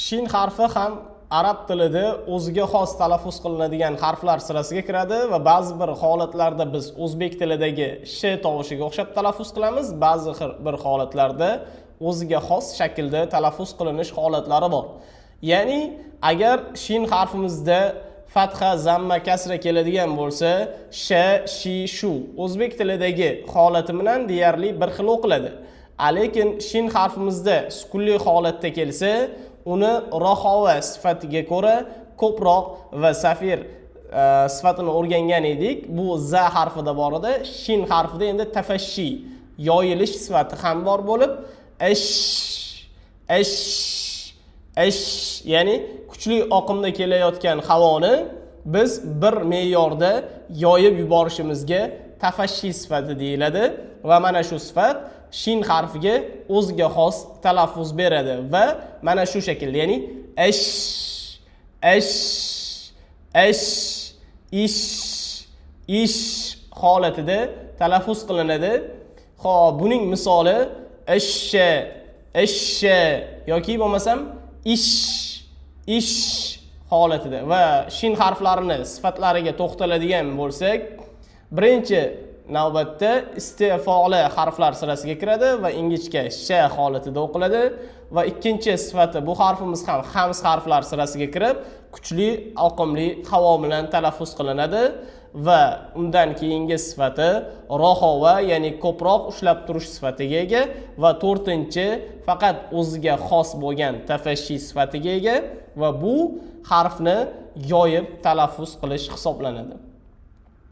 Shin harfi ham arab tilida o'ziga xos talaffuz qilinadigan harflar sirasiga kiradi va ba'zi bir holatlarda biz o'zbek tilidagi sh tovushiga o'xshab talaffuz qilamiz, ba'zi bir holatlarda o'ziga xos shaklda talaffuz qilinish holatlari bor. Ya'ni agar shin harfimizda fatha, zamma, kasra keladigan bo'lsa, sh, shi, shu o'zbek tilidagi holati bilan deyarli bir xil o'qiladi. Lekin shin harfimizda sukunli holatda kelsa, uni rohova sifatiga ko'ra ko'proq va safir sifatini o'rgangan edik. Bu za harfida bor edi. Shin harfida endi tafashshi, yoyilish sifati ham bor bo'lib, ya'ni kuchli oqimda kelayotgan havoni biz bir me'yorda yoyib yuborishimizga tafashshi sifati deyiladi va mana shu sifat shin harfiga o'ziga xos talaffuz beradi va mana shu shaklda, ya'ni ish holatida talaffuz qilinadi. Xo'p, buning misoli ishsha yoki bo'lmasam ish holatida. Va shin harflarini sifatlariga to'xtaladigan bo'lsak, birinchi navbatda istifoli harflar sirasiga kiradi va ingichka sh holatida o'qiladi va ikkinchi sifati bu harfimiz ham hams harflar sirasiga kirib, kuchli oqimli havo bilan talaffuz qilinadi va undan keyingi sifati rohova, ya'ni ko'proq ushlab turish sifatiga ega va to'rtinchi faqat o'ziga xos bo'lgan tafashshi sifatiga ega va bu harfni yoyib talaffuz qilish hisoblanadi.